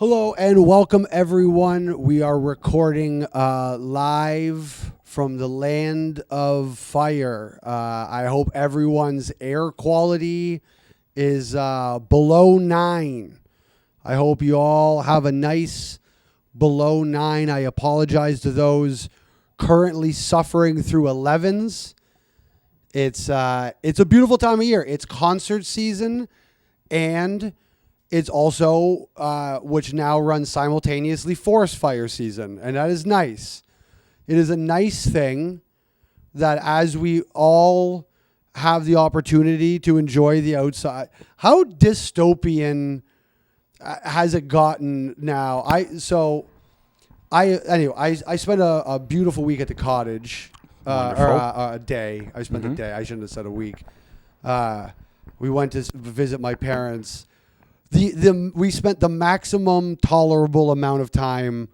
Hello and welcome, everyone. We are recording live from the land of fire. I hope everyone's air quality is below 9. I hope you all have a nice below 9. I apologize to those currently suffering through 11s. It's a beautiful time of year. It's concert season, and it's also, which now runs simultaneously, forest fire season, and that is nice. It is a nice thing that as we all have the opportunity to enjoy the outside. How dystopian has it gotten now? I spent a beautiful week at the cottage, or a day. I spent a day. I shouldn't have said a week. We went to visit my parents. We spent the maximum tolerable amount of time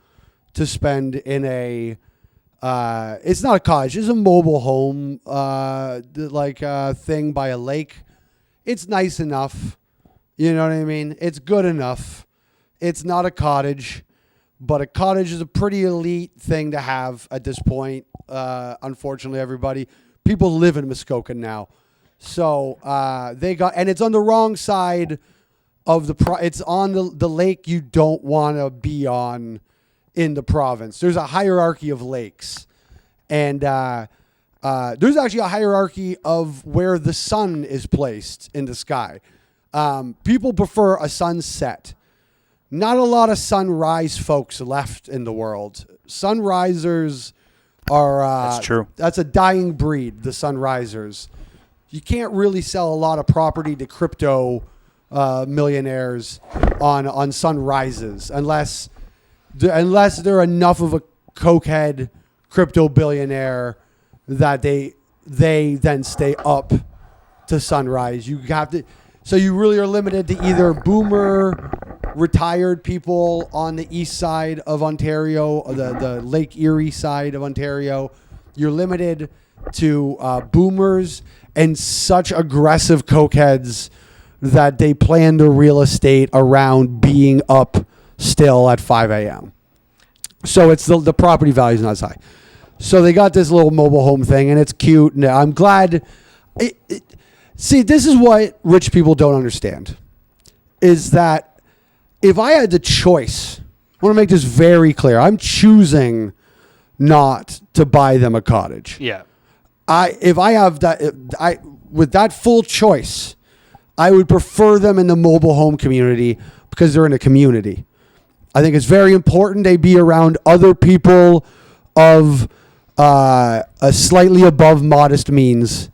to spend in a it's not a cottage, it's a mobile home thing by a lake. It's nice enough, you know what I mean? It's good enough. It's not a cottage, but a cottage is a pretty elite thing to have at this point. Unfortunately, everybody, people live in Muskoka now, so and it's on the wrong side of it's on the lake you don't want to be on in the province. There's a hierarchy of lakes, and there's actually a hierarchy of where the sun is placed in the sky. People prefer a sunset. Not a lot of sunrise folks left in the world. Sunrisers are that's true. That's a dying breed, the sunrisers. You can't really sell a lot of property to crypto millionaires on sunrises unless they're enough of a cokehead crypto billionaire that they then stay up to sunrise. You have to, so you really are limited to either boomer retired people on the east side of Ontario, or the Lake Erie side of Ontario. You're limited to boomers and such aggressive cokeheads that they plan their real estate around being up still at 5 a.m. So it's the property value is not as high. So they got this little mobile home thing, and it's cute. And I'm glad. See, this is what rich people don't understand, is that if I had the choice, I want to make this very clear. I'm choosing not to buy them a cottage. Yeah. If I have that, with that full choice, I would prefer them in the mobile home community because they're in a community. I think it's very important they be around other people of a slightly above modest means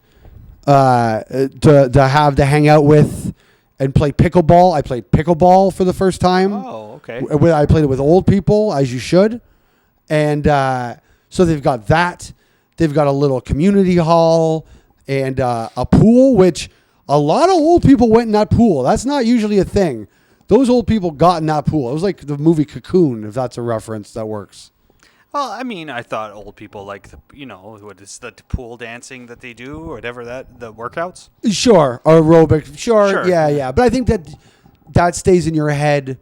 to hang out with and play pickleball. I played pickleball for the first time. Oh, okay. I played it with old people, as you should. And so they've got that. They've got a little community hall and a pool, which a lot of old people went in that pool. That's not usually a thing. Those old people got in that pool. It was like the movie Cocoon, if that's a reference that works. Well, I mean, I thought old people like what is the pool dancing that they do, or whatever the workouts? Sure, aerobic. Sure. Sure. Yeah. But I think that stays in your head,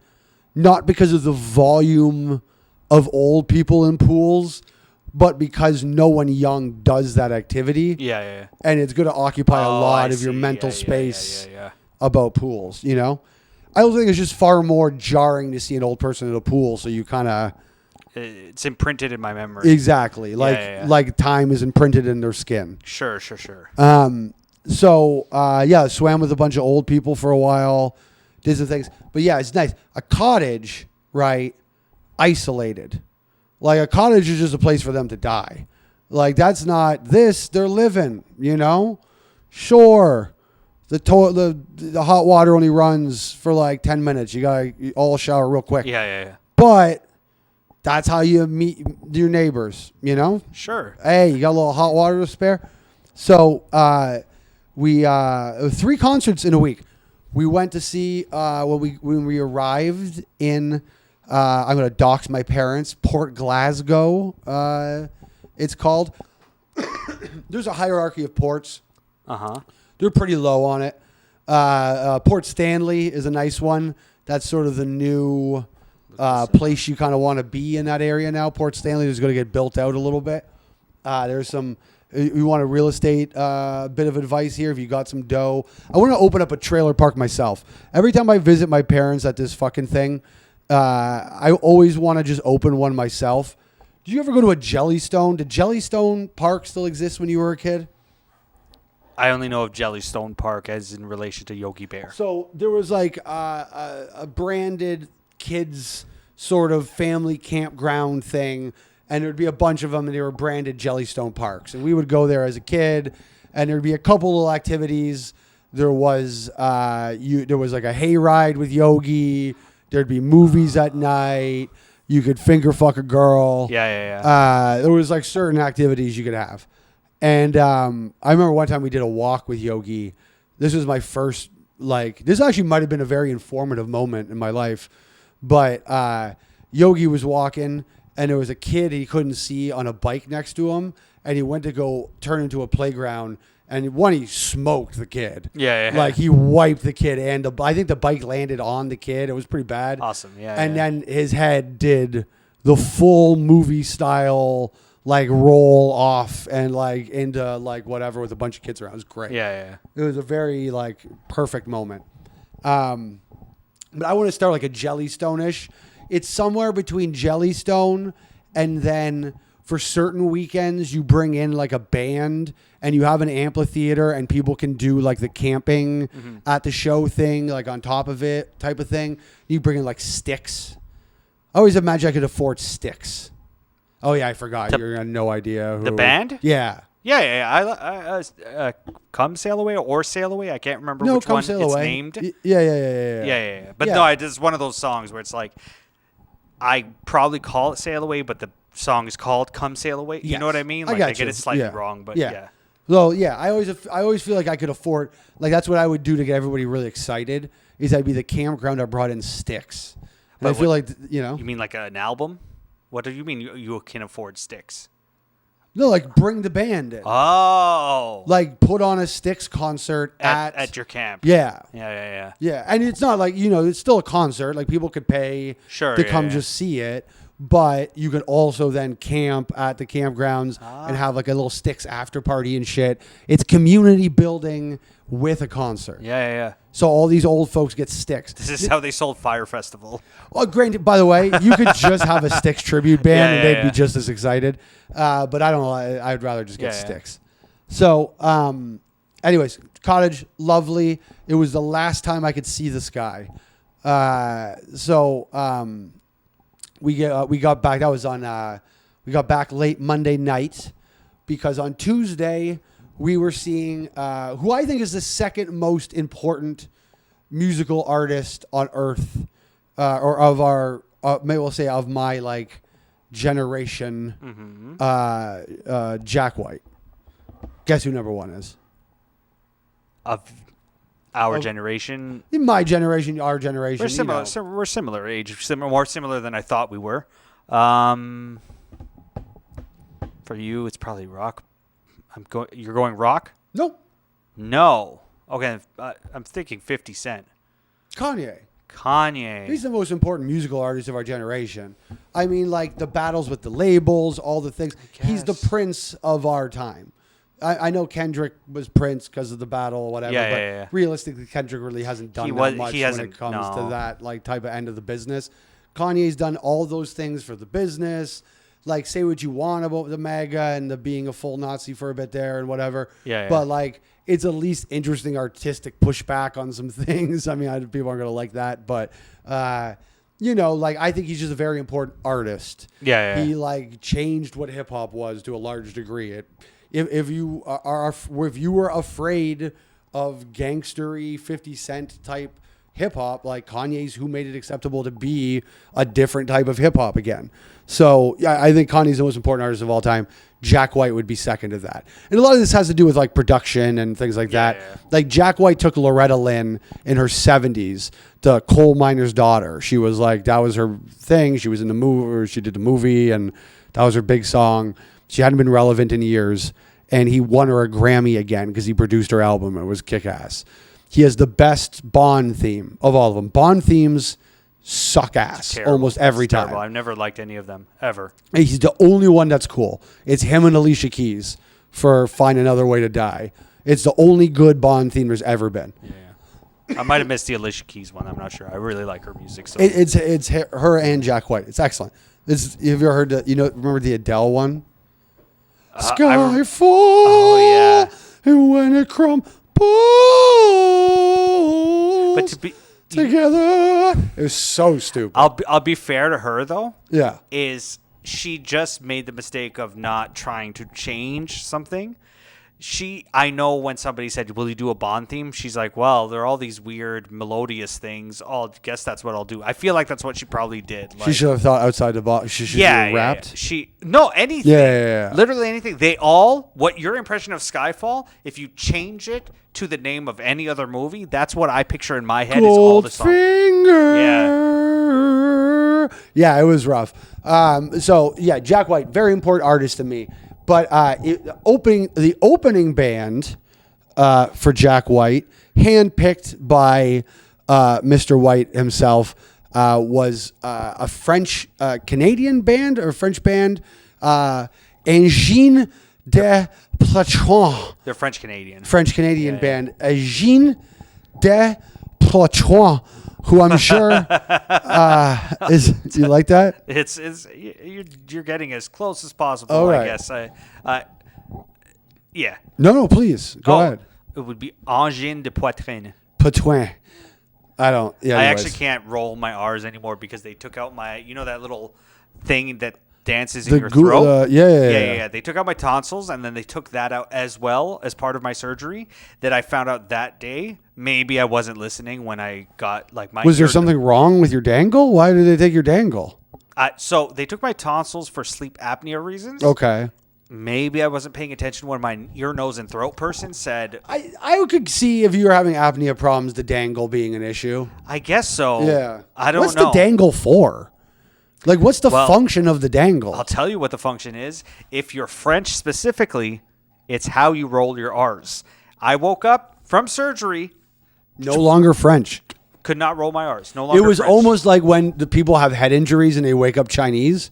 not because of the volume of old people in pools, but because no one young does that activity. Yeah. And it's going to occupy a lot of your mental space about pools, you know? I also think it's just far more jarring to see an old person in a pool, so you kind of... It's imprinted in my memory. Exactly. Like time is imprinted in their skin. Sure. Swam with a bunch of old people for a while, did some things. But yeah, it's nice. A cottage, right, isolated. Like a cottage is just a place for them to die. Like that's not this, they're living, you know? Sure. The hot water only runs for like 10 minutes. You got to all shower real quick. Yeah. But that's how you meet your neighbors, you know? Sure. Hey, you got a little hot water to spare? So we 3 concerts in a week. We went to see when we arrived in I'm going to dox my parents, Port Glasgow. It's called. There's a hierarchy of ports. They're pretty low on it. Port Stanley is a nice one. That's sort of the new place you kind of want to be in that area now. Port Stanley is going to get built out a little bit. There's some. You want a real estate bit of advice here? If you got some dough, I want to open up a trailer park myself. Every time I visit my parents at this fucking thing, I always want to just open one myself. Did you ever go to a Jellystone? Did Jellystone Park still exist when you were a kid? I only know of Jellystone Park as in relation to Yogi Bear. So there was like a branded kids sort of family campground thing, and there'd be a bunch of them, and they were branded Jellystone Parks. And we would go there as a kid, and there'd be a couple little activities. There was there was like a hayride with Yogi. There'd be movies at night. You could finger fuck a girl. Yeah. There was like certain activities you could have. And I remember one time we did a walk with Yogi. This was my first, this actually might have been a very informative moment in my life. But Yogi was walking, and there was a kid he couldn't see on a bike next to him. And he went to go turn into a playground. And he smoked the kid. Yeah. Like, he wiped the kid. And I think the bike landed on the kid. It was pretty bad. Awesome. Yeah. And then his head did the full movie style, roll off and into whatever with a bunch of kids around. It was great. Yeah. It was a very perfect moment. But I want to start a Jellystone-ish. It's somewhere between Jellystone and then for certain weekends you bring in a band and you have an amphitheater and people can do the camping at the show thing, on top of it type of thing. You bring in sticks. I always imagine I could afford sticks. Oh yeah, I forgot. You're gonna no idea who. The band? Yeah. Yeah. Come Sail Away or Sail Away. I can't remember which Come one Sail it's Away. named. Yeah. But no, it's one of those songs where it's I probably call it Sail Away, but the song is called Come Sail Away. You know what I mean? I get it slightly wrong, but yeah. Well, yeah, I always feel like I could afford, that's what I would do to get everybody really excited, is I'd be the campground I brought in sticks. And But I feel You mean an album? What do you mean you can afford sticks? No, bring the band in. Oh. Put on a Styx concert at your camp. Yeah. Yeah. Yeah, and it's not it's still a concert. People could pay to come just see it. But you could also then camp at the campgrounds and have a little Styx after party and shit. It's community building with a concert. Yeah. So all these old folks get Styx. This is how they sold Fire Festival. Well, granted, by the way, you could just have a Styx tribute band and they'd be just as excited. But I don't know. I'd rather just get Styx. So, anyways, cottage, lovely. It was the last time I could see the sky. We got back. That was on. We got back late Monday night because on Tuesday we were seeing who I think is the second most important musical artist on earth, or of our maybe we'll say of my generation. Jack White. Guess who number one is? Of our generation. In my generation, our generation. We're similar. We're similar age. More similar than I thought we were. For you, it's probably rock. You're going rock? Nope. No. Okay. I'm thinking 50 Cent. Kanye. He's the most important musical artist of our generation. I mean, the battles with the labels, all the things. He's the Prince of our time. I know Kendrick was Prince because of the battle or whatever, but realistically, Kendrick really hasn't done that much when it comes to that type of end of the business. Kanye's done all those things for the business. Say what you want about the MAGA and the being a full Nazi for a bit there and whatever. But it's at least interesting artistic pushback on some things. I mean, people aren't going to like that, but I think he's just a very important artist. He changed what hip hop was to a large degree. If you were afraid of gangstery 50 Cent type hip hop, Kanye's who made it acceptable to be a different type of hip hop again. So yeah, I think Kanye's the most important artist of all time. Jack White would be second to that. And a lot of this has to do with production and things like that. Jack White took Loretta Lynn in her 70s, the coal miner's daughter. She was that was her thing. She was in the movie, or she did the movie, and that was her big song. She hadn't been relevant in years, and he won her a Grammy again because he produced her album. It was kick-ass. He has the best Bond theme of all of them. Bond themes suck ass Terrible. almost every It's terrible. time. I've never liked any of them ever. He's the only one that's cool. It's him and Alicia Keys for Find Another Way to Die. It's the only good Bond theme there's ever been. Yeah. I might have missed the Alicia Keys one. I'm not sure. I really like her music. So It's her and Jack White. It's excellent. Have you ever heard remember the Adele one? Skyfall. Oh, yeah. And when it crumbles but to be together. It was so stupid. I'll be fair to her though. Yeah. Is she just made the mistake of not trying to change something? I know when somebody said, "Will you do a Bond theme?" She's like, "Well, there are all these weird melodious things. I guess that's what I'll do." I feel like that's what she probably did. Like, She should have thought outside the box. She should have rapped. Yeah. Anything. Yeah. Literally anything. What your impression of Skyfall, if you change it to the name of any other movie, that's what I picture in my head is all the songs. Goldfinger. Yeah, it was rough. So yeah, Jack White, very important artist to me. But the opening band for Jack White, handpicked by Mr. White himself, was a French Canadian band or French band, Engine de Platron. They're French Canadian. French Canadian band, Engine de Platron, who I'm sure is. Do you like that? You're getting as close as possible. All right. I guess. Yeah. No, please go ahead. It would be Engine de Poitrine. Patouin. I don't. Yeah. I anyways. actually can't roll my R's anymore because they took out my, that little thing that dances in your throat. Yeah. They took out my tonsils, and then they took that out as well as part of my surgery. That I found out that day. Maybe I wasn't listening when I got my. Was there something wrong with your dangle? Why did they take your dangle? So they took my tonsils for sleep apnea reasons. Okay. Maybe I wasn't paying attention when my ear, nose, and throat person said. I could see if you were having apnea problems, the dangle being an issue. I guess so. Yeah. I don't know. What's the dangle for? What's the function of the dangle? I'll tell you what the function is. If you're French specifically, it's how you roll your R's. I woke up from surgery. No longer French. Could not roll my R's. No longer It was French. almost like when the people have head injuries and they wake up Chinese.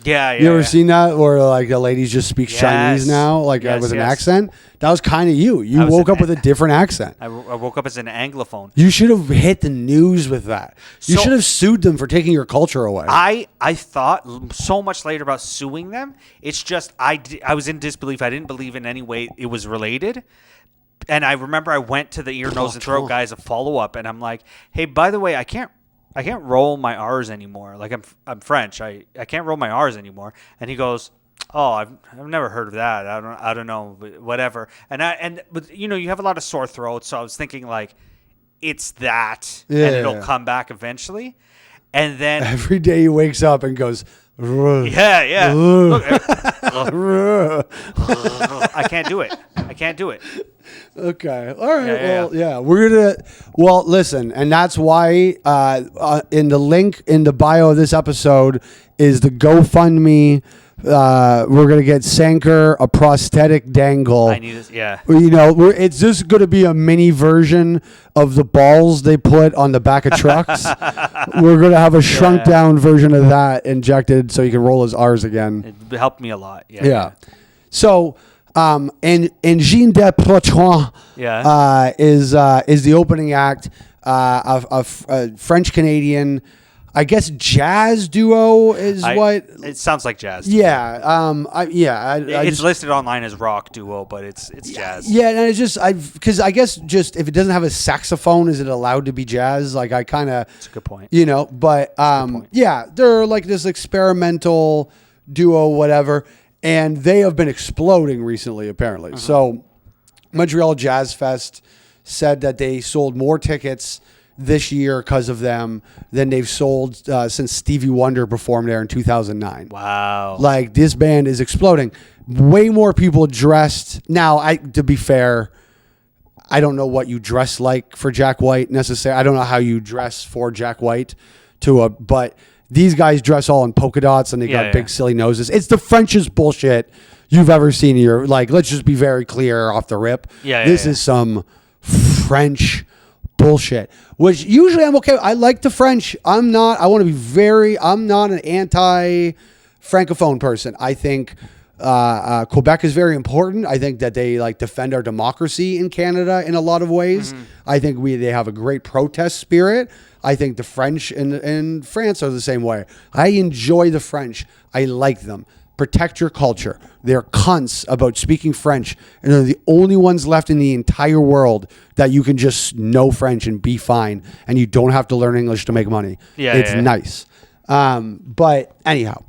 Yeah. You ever seen that? Where a lady just speaks Chinese now, with an accent? That was kind of you. You woke up with a different accent. I woke up as an Anglophone. You should have hit the news with that. You should have sued them for taking your culture away. I thought so much later about suing them. It's just I was in disbelief. I didn't believe in any way it was related. And I remember I went to the ear, nose, and throat guys a follow-up, and I'm like, hey, by the way, I can't roll my R's anymore. I'm French. I can't roll my R's anymore. And he goes, oh, I've never heard of that. I don't know, whatever. But you have a lot of sore throats, so I was thinking it's that, and it'll come back eventually. And then every day he wakes up and goes, yeah. Look, I can't do it. Okay. All right. We're going to, listen, and that's why in the link in the bio of this episode is the GoFundMe. We're going to get Sanker a prosthetic dangle. I need this. Yeah. It's just going to be a mini version of the balls they put on the back of trucks. We're going to have a shrunk down version of that injected so he can roll his R's again. It helped me a lot. Yeah. So, Engine de Platron is the opening act, a French Canadian, I guess, jazz duo is what it sounds like. Jazz. Yeah. It's listed online as rock duo, but it's jazz. Yeah, and it's just because I guess just if it doesn't have a saxophone, is it allowed to be jazz? That's a good point. But they're like this experimental duo, whatever. And they have been exploding recently, apparently. Uh-huh. So Montreal Jazz Fest said that they sold more tickets this year because of them than they've sold since Stevie Wonder performed there in 2009. Wow. This band is exploding. Way more people dressed. Now, to be fair, I don't know what you dress like for Jack White necessarily. I don't know how you dress for Jack White but these guys dress all in polka dots and they got big silly noses. It's the Frenchest bullshit you've ever seen here. Let's just be very clear off the rip. This is some French bullshit. Which usually I'm okay. I like the French. I'm not an anti-Francophone person. I think Quebec is very important. I think that they like defend our democracy in Canada in a lot of ways. I think they have a great protest spirit. I think the French in France are the same way. I enjoy the French. I like them. Protect your culture. They're cunts about speaking French, and they're the only ones left in the entire world that you can just know French and be fine, and you don't have to learn English to make money. It's nice. But anyhow,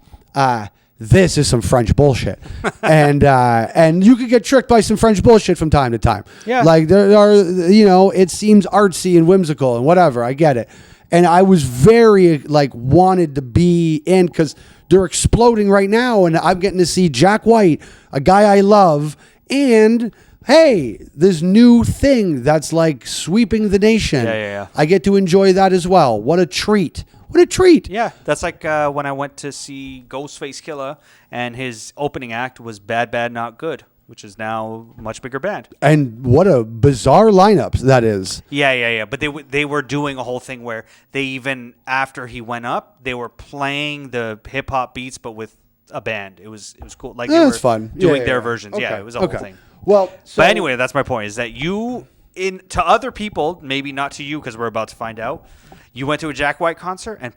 this is some French bullshit, and you could get tricked by some French bullshit from time to time. Yeah, like there are, it seems artsy and whimsical and whatever. I get it, and I was very wanted to be in because they're exploding right now, and I'm getting to see Jack White, a guy I love, and hey, this new thing that's like sweeping the nation. Yeah. I get to enjoy that as well. What a treat. What a treat. Yeah, that's like when I went to see Ghostface Killah, and his opening act was Bad Bad Not Good, which is now a much bigger band. And what a bizarre lineup that is. Yeah. But they were doing a whole thing where they even, after he went up, they were playing the hip-hop beats, but with a band. It was cool. Like they were fun. doing their versions. Okay. Yeah, it was a whole thing. Well, but anyway, that's my point, is that to other people, maybe not to you because we're about to find out, you went to a Jack White concert and,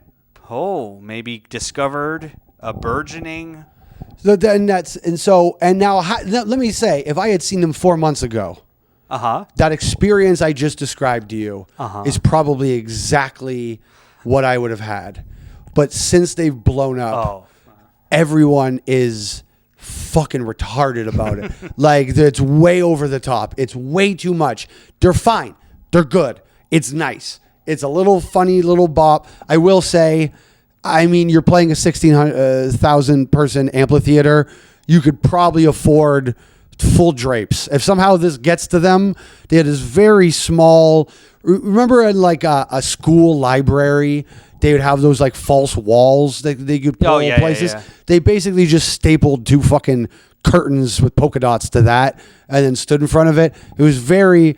maybe discovered a burgeoning... So then now let me say, if I had seen them 4 months ago, that experience I just described to you is probably exactly what I would have had. But since they've blown up, everyone is fucking retarded about it. Like, it's way over the top. It's way too much. They're fine. They're good. It's nice. It's a little funny little bop. I will say, I mean, you're playing a 16,000 person amphitheater. You could probably afford full drapes. If somehow this gets to them, they had this very small. Remember in like a school library, they would have those like false walls that they could pull places. Yeah. They basically just stapled 2 fucking curtains with polka dots to that, and then stood in front of it. It was very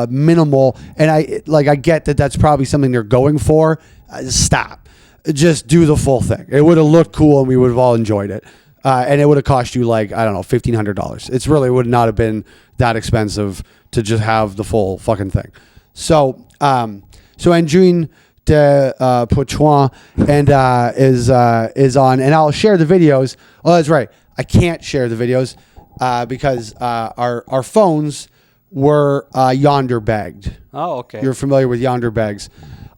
minimal, and I get that that's probably something they're going for. Stop. Just do the full thing. It would have looked cool, and we would have all enjoyed it. And it would have cost you $1,500. It really would not have been that expensive to just have the full fucking thing. So Andrine de Poitouin is on, and I'll share the videos. Oh, that's right. I can't share the videos because our phones were yonder bagged. Oh, okay. You're familiar with yonder bags.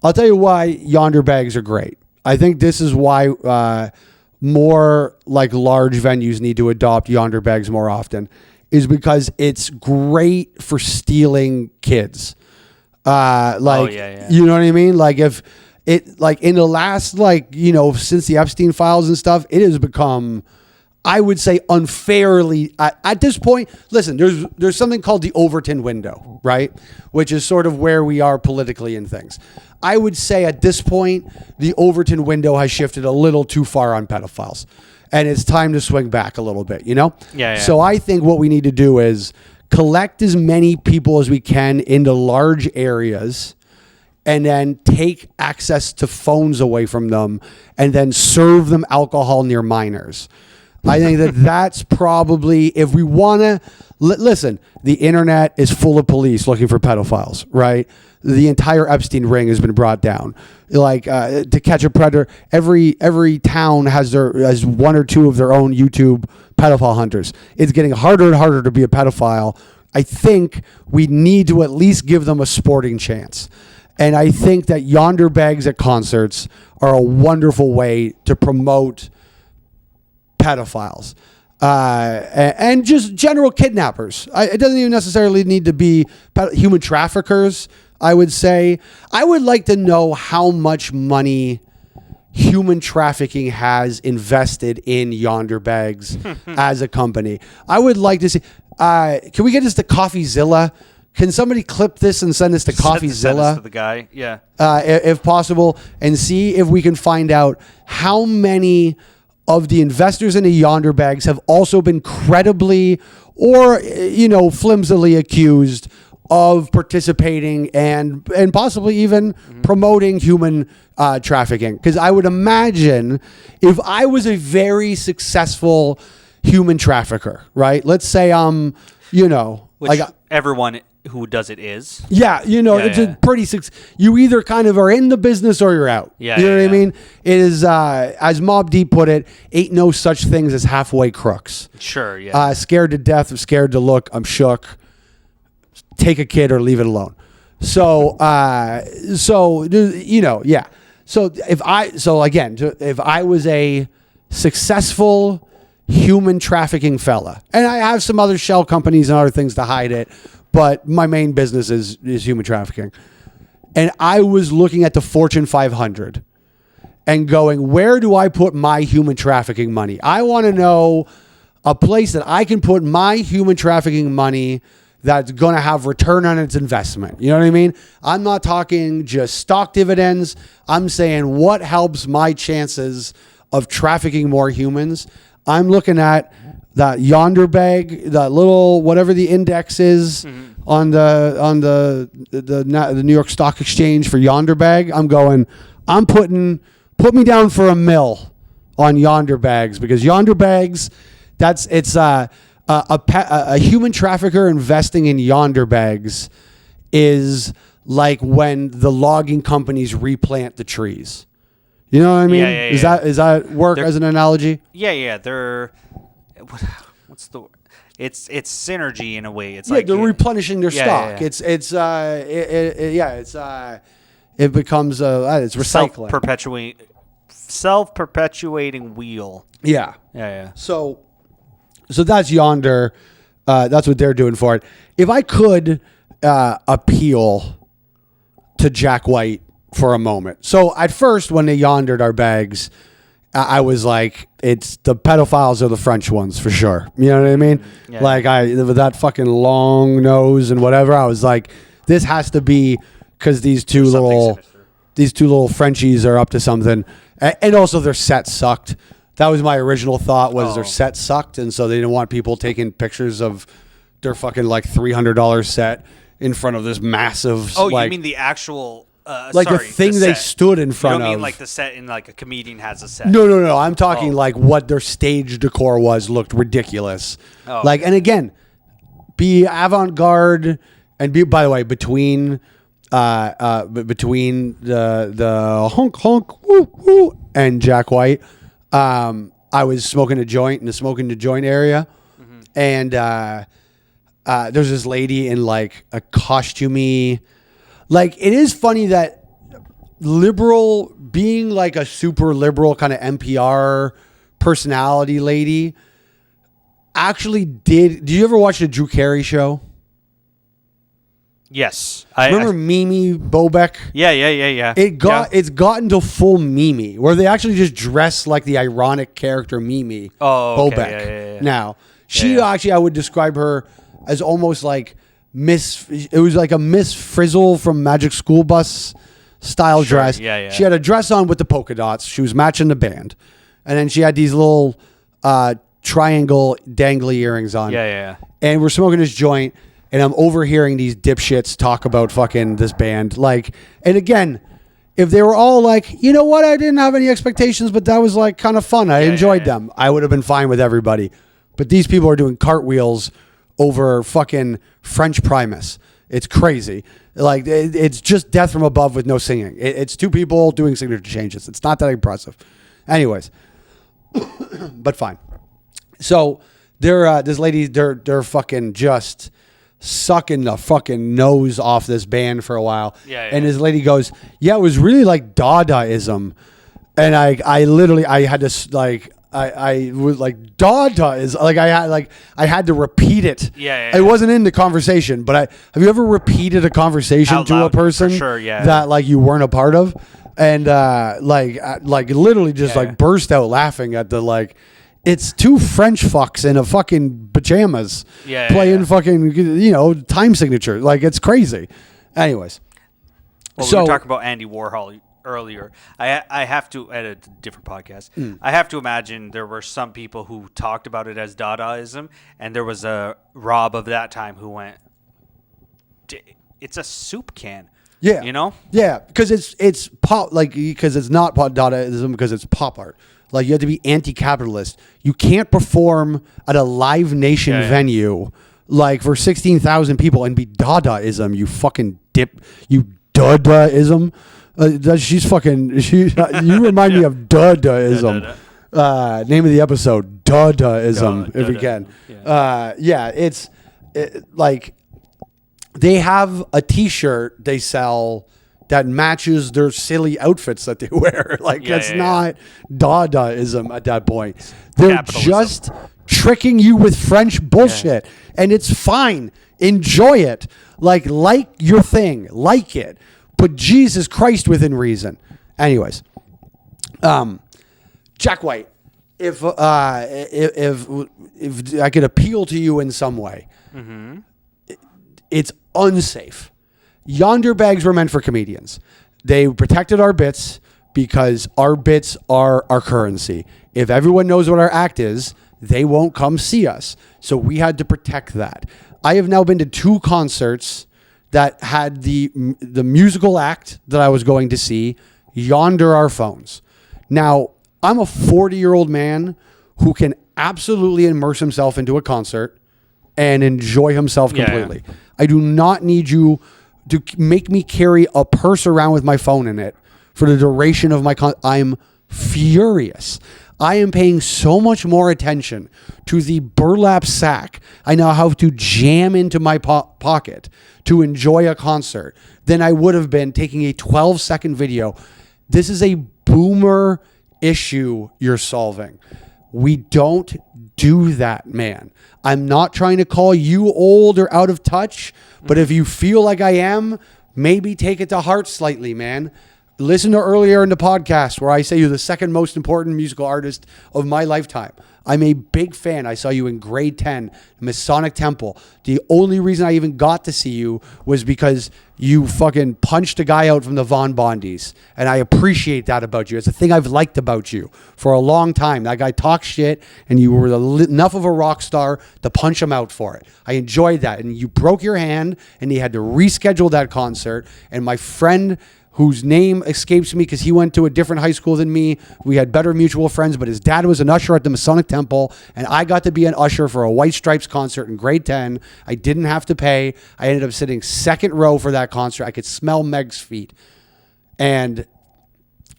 I'll tell you why yonder bags are great. I think this is why more like large venues need to adopt yonder bags more often, is because it's great for stealing kids. You know what I mean? Like if it, like in the last, since the Epstein files and stuff, it has become, I would say, unfairly at this point. Listen, there's something called the Overton window, right? Which is sort of where we are politically in things. I would say at this point, the Overton window has shifted a little too far on pedophiles, and it's time to swing back a little bit, Yeah. So I think what we need to do is collect as many people as we can into large areas, and then take access to phones away from them, and then serve them alcohol near minors. I think that's probably, if we want to, listen, the internet is full of police looking for pedophiles, right? The entire Epstein ring has been brought down. Like, To Catch a Predator, every town has 1 or 2 of their own YouTube pedophile hunters. It's getting harder and harder to be a pedophile. I think we need to at least give them a sporting chance. And I think that yonder bags at concerts are a wonderful way to promote pedophiles and just general kidnappers. It doesn't even necessarily need to be human traffickers. I would say I would like to know how much money human trafficking has invested in yonder bags as a company. I would like to see. Can we get this to CoffeeZilla? Can somebody clip this and send this to CoffeeZilla? Send this to the guy, yeah. If possible, and see if we can find out how many of the investors in the yonder bags have also been credibly or, flimsily accused of participating and possibly even promoting human trafficking. Because I would imagine if I was a very successful human trafficker, right? Let's say I'm, Which everyone who does it is. Yeah, it's a pretty you either kind of are in the business or you're out. Yeah, you know what I mean? It is, as Mobb Deep put it, ain't no such things as halfway crooks. Sure, yeah. Scared to death, I'm scared to look, I'm shook. Take a kid or leave it alone. So, yeah. So if I was a successful human trafficking fella, and I have some other shell companies and other things to hide it, but my main business is human trafficking. And I was looking at the Fortune 500 and going, where do I put my human trafficking money? I want to know a place that I can put my human trafficking money that's going to have return on its investment. You know what I mean? I'm not talking just stock dividends. I'm saying what helps my chances of trafficking more humans. I'm looking at that Yonder bag, that little whatever the index is on the New York Stock Exchange for Yonder bag. Put me down for $1 million on Yonder bags, because Yonder bags, it's a human trafficker investing in Yonder bags is like when the logging companies replant the trees. You know what I mean? Yeah. Is that work as an analogy? Yeah. What's the? It's synergy in a way. It's they're replenishing their stock. Yeah. It becomes it's recycling. Self-perpetuating wheel. Yeah. So that's Yonder. That's what they're doing for it. If I could appeal to Jack White for a moment. So at first, when they Yondered our bags, I was like, it's the pedophiles are the French ones for sure. You know what I mean? Yeah. Like with that fucking long nose and whatever, I was like, this has to be because these two little Frenchies are up to something. And also their set sucked. That was my original thought, was their set sucked. And so they didn't want people taking pictures of their fucking like $300 set in front of this massive. Oh, you mean the actual... the thing they stood in front of. You don't mean like the set in like a comedian has a set? No. I'm talking like what their stage decor looked ridiculous. Oh, like, and again, be avant-garde and be, by the way, between the honk woo woo and Jack White, I was smoking a joint in the smoking the joint area, and there's this lady in like a costumey. Like, it is funny that liberal, being like a super liberal kind of NPR personality lady, actually did you ever watch the Drew Carey show? Yes. Remember Mimi Bobek? Yeah. It's gotten to full Mimi, where they actually just dress like the ironic character Mimi Bobek. Yeah. Now, she actually, I would describe her as almost like it was like a Miss Frizzle from Magic School Bus style dress. Yeah. She had a dress on with the polka dots. She was matching the band. And then she had these little triangle dangly earrings on. Yeah. And we're smoking this joint, and I'm overhearing these dipshits talk about fucking this band. Like, and again, if they were all like, you know what, I didn't have any expectations, but that was like kind of fun. I enjoyed them. I would have been fine with everybody. But these people are doing cartwheels over fucking French Primus. It's crazy. Like, it's just death from above with no singing. It's two people doing signature changes. It's not that impressive. Anyways, but fine. So this lady, they're fucking just sucking the fucking nose off this band for a while. Yeah. And this lady goes, yeah, it was really like Dadaism. And I literally had to like, I was like, Dada is like, I had to repeat it. Yeah. It wasn't in the conversation, but have you ever repeated a conversation Out to loud, a person for sure, yeah. that like you weren't a part of? And like literally just like burst out laughing at the like, it's two French fucks in a fucking pajamas playing fucking, time signature. Like, it's crazy. Anyways. Well, we were talking about Andy Warhol earlier. I have to edit a different podcast. I have to imagine there were some people who talked about it as Dadaism, and there was a Rob of that time who went, it's a soup can. Yeah. You know? Yeah, because it's pop, like, because it's not Dadaism, because it's pop art. Like, you have to be anti-capitalist. You can't perform at a Live Nation venue like for 16,000 people and be Dadaism. You fucking you Dadaism. She's fucking. You remind me of Dadaism. Name of the episode: Dadaism. If we can. It's like they have a T-shirt they sell that matches their silly outfits that they wear. Like, it's not Dadaism at that point. They're Capitalism. just tricking you with French bullshit, and it's fine. Enjoy it. Like your thing. Like it. But Jesus Christ, within reason. Anyways, Jack White, if I could appeal to you in some way, it's unsafe. Yonder bags were meant for comedians. They protected our bits because our bits are our currency. If everyone knows what our act is, they won't come see us. So we had to protect that. I have now been to 2 concerts that had the musical act that I was going to see yonder our phones. Now, I'm a 40-year-old man who can absolutely immerse himself into a concert and enjoy himself completely. Yeah. I do not need you to make me carry a purse around with my phone in it for the duration of my I'm furious. I am paying so much more attention to the burlap sack I now have to jam into my pocket to enjoy a concert than I would have been taking a 12-second video. This is a boomer issue you're solving. We don't do that, man. I'm not trying to call you old or out of touch, but if you feel like I am, maybe take it to heart slightly, man. Listen to earlier in the podcast where I say you're the second most important musical artist of my lifetime. I'm a big fan. I saw you in grade 10, Masonic Temple. The only reason I even got to see you was because you fucking punched a guy out from the Von Bondies. And I appreciate that about you. It's a thing I've liked about you for a long time. That guy talks shit and you were enough of a rock star to punch him out for it. I enjoyed that. And you broke your hand and he had to reschedule that concert. And my friend, whose name escapes me because he went to a different high school than me. We had better mutual friends, but his dad was an usher at the Masonic Temple, and I got to be an usher for a White Stripes concert in grade 10. I didn't have to pay. I ended up sitting second row for that concert. I could smell Meg's feet. And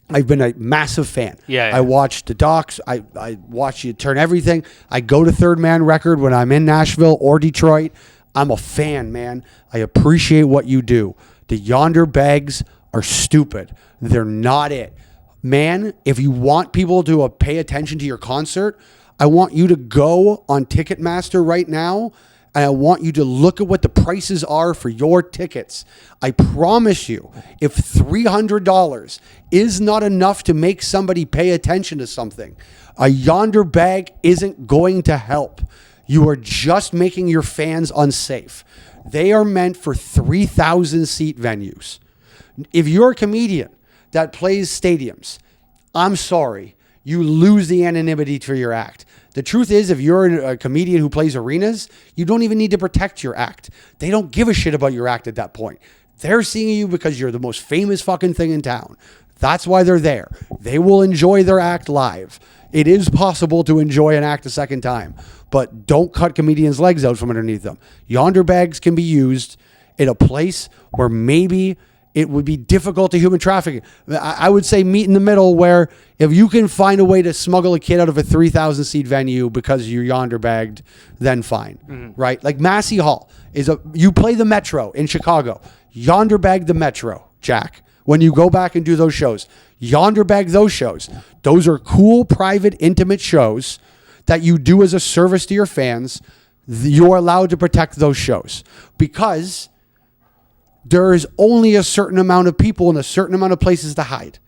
I've been a massive fan. Yeah. I watched the docs. I watched you turn everything. I go to Third Man Record when I'm in Nashville or Detroit. I'm a fan, man. I appreciate what you do. The Yonder bags are stupid. They're not it. Man, if you want people to pay attention to your concert, I want you to go on Ticketmaster right now, and I want you to look at what the prices are for your tickets. I promise you, if $300 is not enough to make somebody pay attention to something, a Yonder bag isn't going to help. You are just making your fans unsafe. They are meant for 3,000 seat venues. If you're a comedian that plays stadiums, I'm sorry, you lose the anonymity to your act. The truth is, if you're a comedian who plays arenas, you don't even need to protect your act. They don't give a shit about your act at that point. They're seeing you because you're the most famous fucking thing in town. That's why they're there. They will enjoy their act live. It is possible to enjoy an act a second time, but don't cut comedians' legs out from underneath them. Yonder bags can be used in a place where maybe it would be difficult to human trafficking. I would say meet in the middle where if you can find a way to smuggle a kid out of a 3,000 seat venue because you're Yonder bagged, then fine, right? Like Massey Hall you play the Metro in Chicago. Yonder bag the Metro, Jack. When you go back and do those shows, Yonder bag those shows. Those are cool, private, intimate shows that you do as a service to your fans. You're allowed to protect those shows because there is only a certain amount of people and a certain amount of places to hide.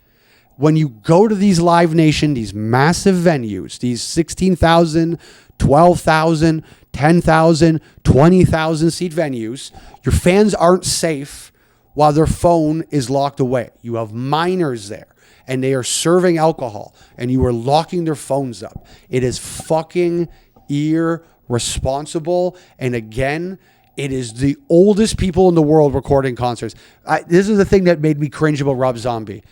When you go to these Live Nation, these massive venues, these 16,000, 12,000, 10,000, 20,000 seat venues, your fans aren't safe while their phone is locked away. You have minors there and they are serving alcohol and you are locking their phones up. It is fucking irresponsible. And again, It is the oldest people in the world recording concerts. This is the thing that made me cringe about Rob Zombie.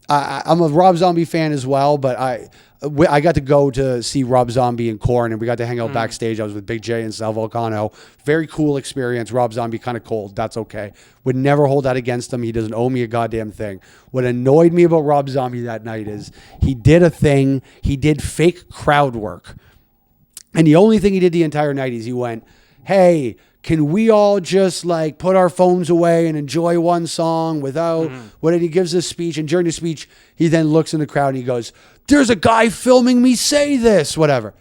I'm a Rob Zombie fan as well, but I got to go to see Rob Zombie and Korn, and we got to hang out backstage. I was with Big J and Sal Volcano. Very cool experience. Rob Zombie kind of cold. That's okay. Would never hold that against him. He doesn't owe me a goddamn thing. What annoyed me about Rob Zombie that night is he did a thing. He did fake crowd work. And the only thing he did the entire night is he went, hey, can we all just like put our phones away and enjoy one song without what? And he gives a speech, and during the speech, he then looks in the crowd and he goes, there's a guy filming me say this, whatever.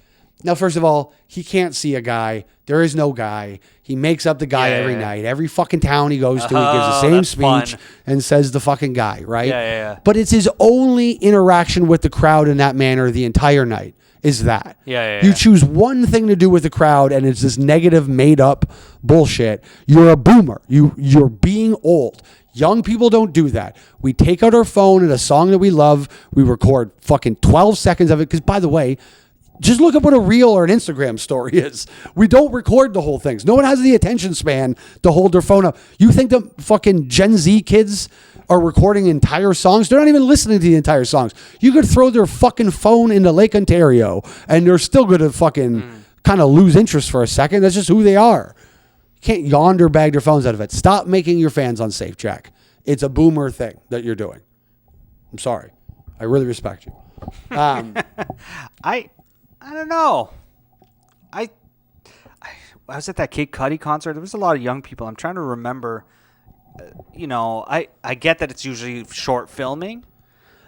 Now, first of all, he can't see a guy. There is no guy. He makes up the guy every night. Every fucking town he goes to, he gives the same speech and says the fucking guy, right? Yeah. But it's his only interaction with the crowd in that manner the entire night. Is that. You choose one thing to do with the crowd and it's this negative made up bullshit. You're a boomer. You're being old. Young people don't do that. We take out our phone and a song that we love. We record fucking 12 seconds of it. Because by the way, just look at what a reel or an Instagram story is. We don't record the whole things. No one has the attention span to hold their phone up. You think the fucking Gen Z kids are recording entire songs? They're not even listening to the entire songs. You could throw their fucking phone into Lake Ontario and they're still going to fucking kind of lose interest for a second. That's just who they are. You can't yonder bag their phones out of it. Stop making your fans unsafe, Jack. It's a boomer thing that you're doing. I'm sorry. I really respect you. I don't know. I was at that Kid Cudi concert. There was a lot of young people. I'm trying to remember. I get that it's usually short filming.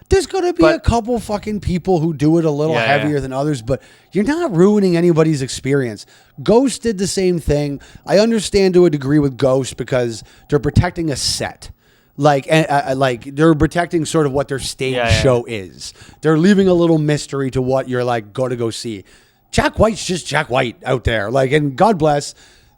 There's going to be a couple fucking people who do it a little heavier than others, but you're not ruining anybody's experience. Ghost did the same thing. I understand to a degree with Ghost because they're protecting a set. Like they're protecting sort of what their stage show is. They're leaving a little mystery to what you're like going to go see. Jack White's just Jack White out there. Like, and God bless.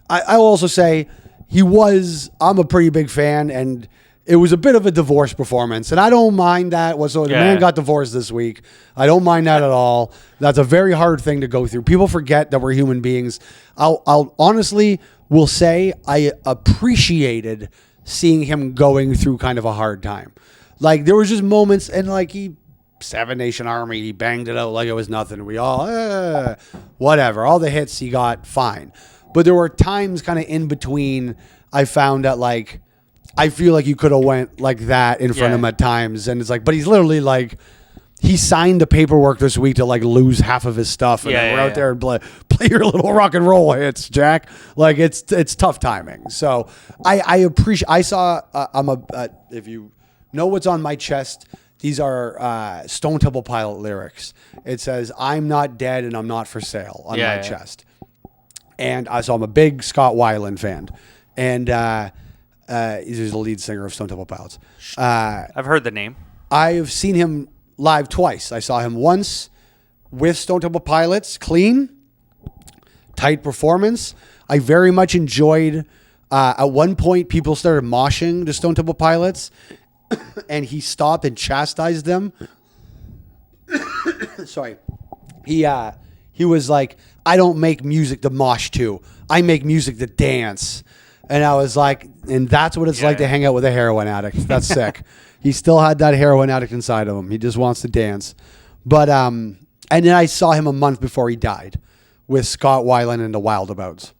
I will also say I'm a pretty big fan, and it was a bit of a divorce performance, and I don't mind that whatsoever. The man got divorced this week. I don't mind that at all. That's a very hard thing to go through. People forget that we're human beings. I'll honestly will say I appreciated seeing him going through kind of a hard time. Like, there was just moments, and like he Seven Nation Army, he banged it out like it was nothing. We all, whatever. All the hits he got, fine. But there were times kind of in between I found that, like, I feel like you could have went like that in front of him at times. And it's like, but he's literally like, he signed the paperwork this week to like lose half of his stuff. And we're out there and play your little rock and roll hits, Jack. Like, it's tough timing. So I appreciate, if you know what's on my chest, these are Stone Temple Pilot lyrics. It says, I'm not dead and I'm not for sale on my chest. And so I'm a big Scott Weiland fan. And he's the lead singer of Stone Temple Pilots. I've heard the name. I've seen him live twice. I saw him once with Stone Temple Pilots, clean, tight performance. I very much enjoyed, at one point, people started moshing the Stone Temple Pilots, and he stopped and chastised them. Sorry. He was like, I don't make music to mosh to. I make music to dance. And I was like, and that's what it's like to hang out with a heroin addict. That's sick. He still had that heroin addict inside of him. He just wants to dance. But, and then I saw him a month before he died with Scott Weiland and the Wildabouts.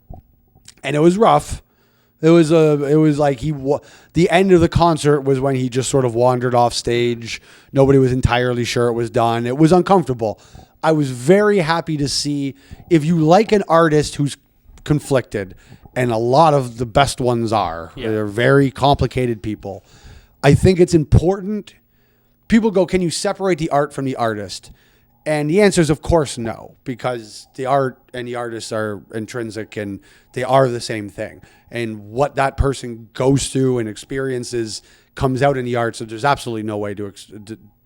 And it was rough. It was like the end of the concert was when he just sort of wandered off stage. Nobody was entirely sure it was done. It was uncomfortable. I was very happy to see, if you like an artist who's conflicted, and a lot of the best ones are, they're very complicated people. I think it's important. People go, can you separate the art from the artist? And the answer is, of course, no, because the art and the artist are intrinsic and they are the same thing. And what that person goes through and experiences comes out in the art. So there's absolutely no way to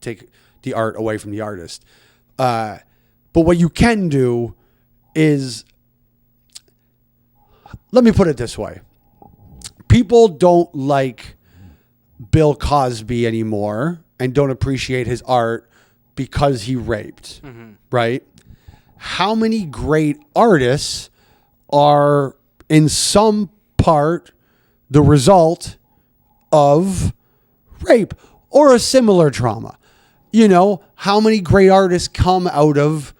take the art away from the artist. But what you can do is, let me put it this way. People don't like Bill Cosby anymore and don't appreciate his art because he raped, right? How many great artists are in some part the result of rape or a similar trauma. You know, how many great artists come out of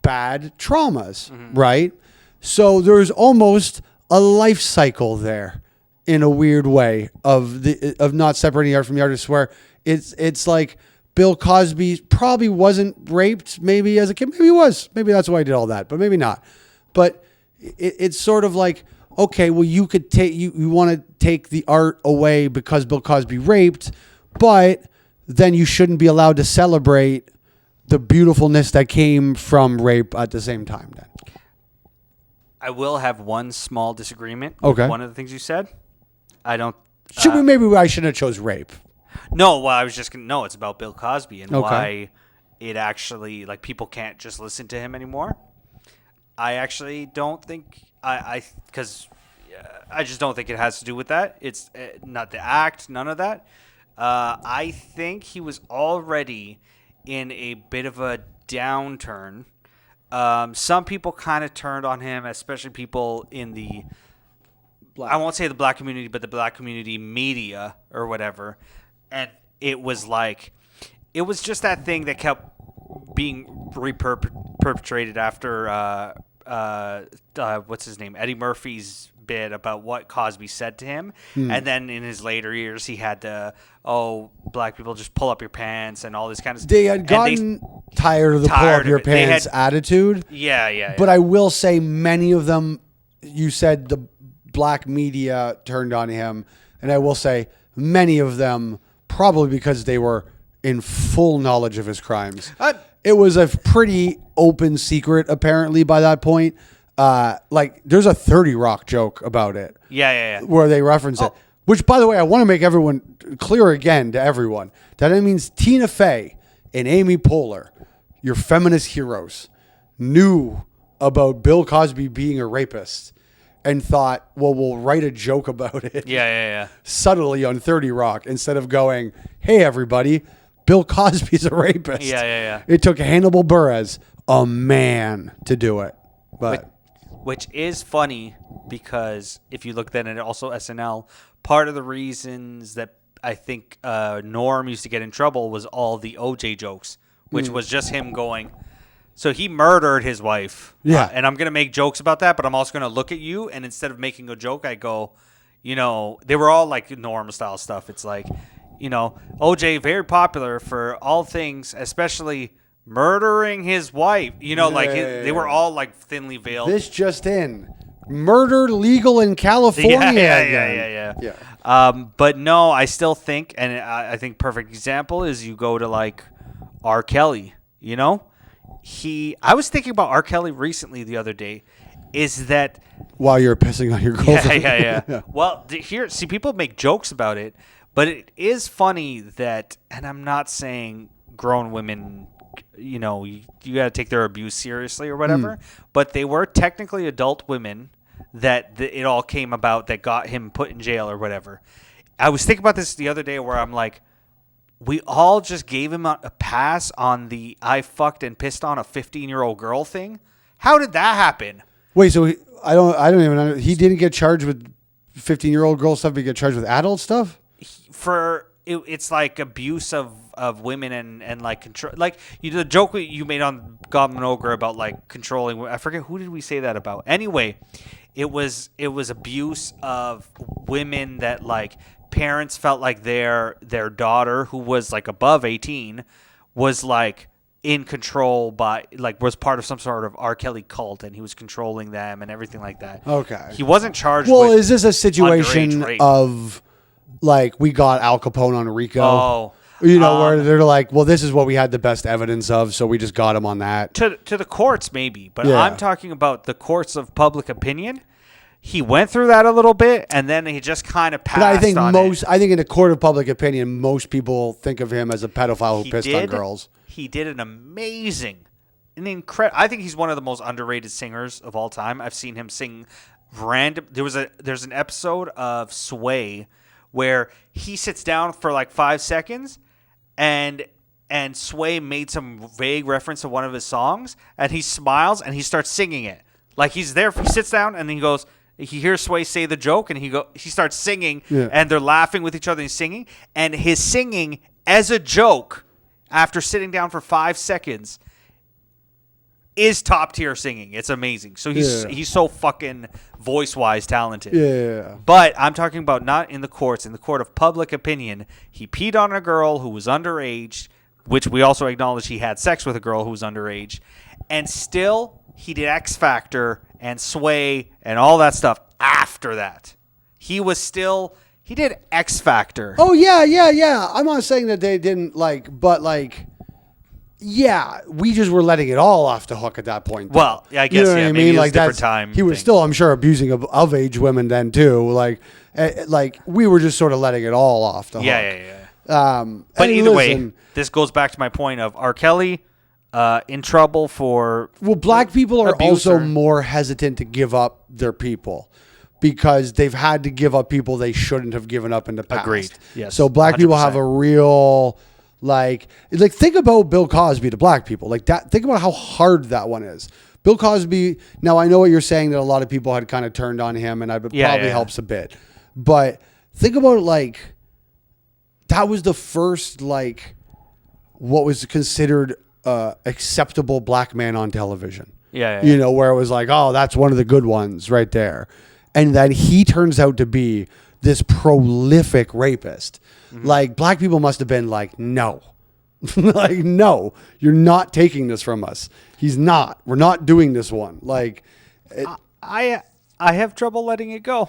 bad traumas, right? So there's almost a life cycle there in a weird way of not separating art from the artist, where it's like Bill Cosby probably wasn't raped maybe as a kid. Maybe he was. Maybe that's why he did all that, but maybe not. But it's sort of like, okay, well, you could take, you want to take the art away because Bill Cosby raped, but then you shouldn't be allowed to celebrate the beautifulness that came from rape at the same time then. I will have one small disagreement Okay. with one of the things you said. I don't... Maybe I shouldn't have chose rape. No, well, I was just going to... No, it's about Bill Cosby and Okay. why it actually... Like, people can't just listen to him anymore. I actually don't think... Because I just don't think it has to do with that. It's not the act, none of that. I think he was already in a bit of a downturn. Some people kind of turned on him, especially people in the... I won't say the black community, but the black community media or whatever. And it was like... It was just that thing that kept being perpetrated after... what's his name? Eddie Murphy's bit about what Cosby said to him. And then in his later years, he had to, black people just pull up your pants and all this kind of stuff. They had gotten tired of the pull up your pants attitude. Yeah. But I will say many of them, you said the black media turned on him. And I will say many of them probably because they were in full knowledge of his crimes. It was a pretty open secret, apparently, by that point. Like, there's a 30 Rock joke about it. Yeah. Where they reference it. Which, by the way, I want to make everyone clear again to everyone that it means Tina Fey and Amy Poehler, your feminist heroes, knew about Bill Cosby being a rapist and thought, well, we'll write a joke about it. Yeah. Subtly on 30 Rock instead of going, hey, everybody, Bill Cosby's a rapist. Yeah. It took Hannibal Buress, a man, to do it. But which is funny because if you look then at also SNL, part of the reasons that I think Norm used to get in trouble was all the OJ jokes, which was just him going, so he murdered his wife. Yeah. And I'm going to make jokes about that, but I'm also going to look at you. And instead of making a joke, I go, they were all like Norm style stuff. It's like, OJ, very popular for all things, especially murdering his wife. They were all like thinly veiled. This just in. Murder legal in California. Yeah. But no, I still think, and I think perfect example is you go to like R. Kelly, I was thinking about R. Kelly recently the other day, is that... While you're pissing on your girlfriend. Yeah. Well, people make jokes about it, but it is funny that, and I'm not saying grown women, you got to take their abuse seriously or whatever, but they were technically adult women that it all came about that got him put in jail or whatever. I was thinking about this the other day where I'm like, we all just gave him a pass on the I fucked and pissed on a 15-year-old girl thing. How did that happen? Wait, so I don't even know. He didn't get charged with 15-year-old girl stuff, but he got charged with adult stuff? It's like abuse of women and like control, like the joke you made on Goblin Ogre about like controlling. I forget who did we say that about. Anyway, it was abuse of women that like parents felt like their daughter, who was like above 18, was like in control by like was part of some sort of R. Kelly cult, and he was controlling them and everything like that. Okay, he wasn't charged. Well, with is this a situation of like we got Al Capone on Rico? Oh. Where they're like, well, this is what we had the best evidence of, so we just got him on that. To the courts, maybe. But Yeah. I'm talking about the courts of public opinion. He went through that a little bit, and then he just kind of passed. But I think I think in the court of public opinion, most people think of him as a pedophile who pissed on girls. He did an I think he's one of the most underrated singers of all time. I've seen him sing random. There's an episode of Sway where he sits down for like 5 seconds, and Sway made some vague reference to one of his songs, and he smiles and he starts singing it. Like he's there, he sits down and he goes, He hears Sway say the joke, and he starts singing, Yeah. and they're laughing with each other and singing. And his singing as a joke, after sitting down for 5 seconds, is top tier singing. It's amazing. So he's so fucking voice wise talented. Yeah. But I'm talking about not in the courts. In the court of public opinion, he peed on a girl who was underage, which we also acknowledge he had sex with a girl who was underage, and still he did X Factor and Sway and all that stuff after that. He did X Factor. Oh yeah. I'm not saying that they didn't but yeah, we just were letting it all off the hook at that point. Well, yeah, I guess, what yeah, I maybe mean? it was Like a different that's time he was thing. still, I'm sure, abusing of age women then too. Like we were just sort of letting it all off the hook. Yeah. But and either listen, way, this goes back to my point of R. Kelly in trouble for. well, black people are abuse also or- more hesitant to give up their people because they've had to give up people they shouldn't have given up in the past. Agreed. Yes, So black people 100%. have a real like think about Bill Cosby to black people like that. Think about how hard that one is. Bill Cosby. Now I know what you're saying that a lot of people had kind of turned on him, and it probably helps a bit. But think about it that was the first what was considered acceptable black man on television. Yeah. You know, where it was like, oh, that's one of the good ones right there. And then he turns out to be this prolific rapist. Mm-hmm. Black people must have been like, no. No, you're not taking this from us. He's not. We're not doing this one. I have trouble letting it go.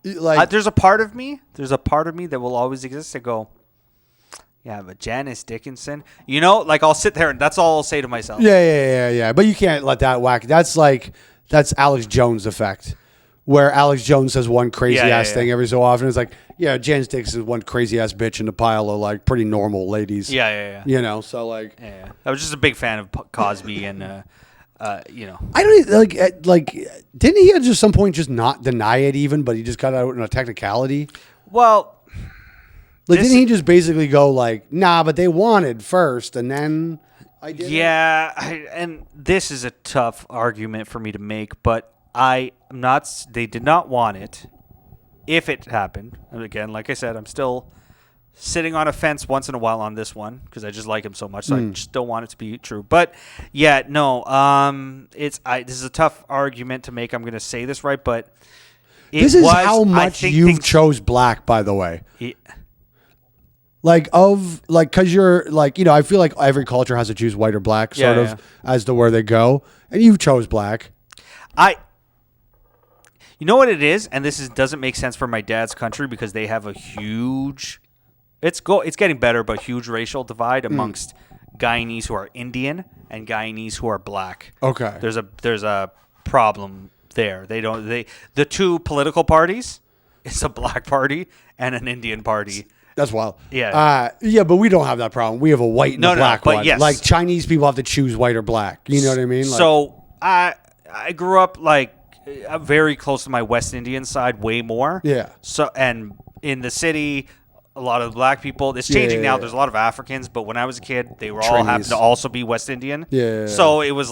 There's a part of me that will always exist to go, yeah, but Janice Dickinson, I'll sit there and that's all I'll say to myself. Yeah. But you can't let that whack. That's Alex Jones effect, where Alex Jones says one crazy ass thing every so often. It's like, yeah, Janice Dickinson is one crazy ass bitch in a pile of pretty normal ladies. Yeah. So Yeah. I was just a big fan of Cosby and, I don't didn't he at just some point just not deny it even, but he just got out in a technicality? Well, didn't he just basically go nah, but they wanted first and then I did. Yeah, and this is a tough argument for me to make, but I'm not. They did not want it. If it happened, and again, like I said, I'm still sitting on a fence once in a while on this one because I just like him so much, so I just don't want it to be true. But yeah, no, this is a tough argument to make. I'm going to say this right, but this is how much you chose black, by the way. Because you're I feel like every culture has to choose white or black sort of as to where they go, and you chose black. You know what it is, and doesn't make sense for my dad's country because they have a huge, it's getting better, but huge racial divide amongst Guyanese who are Indian and Guyanese who are black. Okay, there's a problem there. The two political parties, it's a black party and an Indian party. That's wild. Yeah. But we don't have that problem. We have a white and a black one. Yes. Like Chinese people have to choose white or black. You know what I mean? So I grew up very close to my West Indian side, way more. Yeah. So and in the city, a lot of black people. It's changing now. Yeah. There's a lot of Africans, but when I was a kid, they were all Trainees. happened to also be West Indian. Yeah. So it was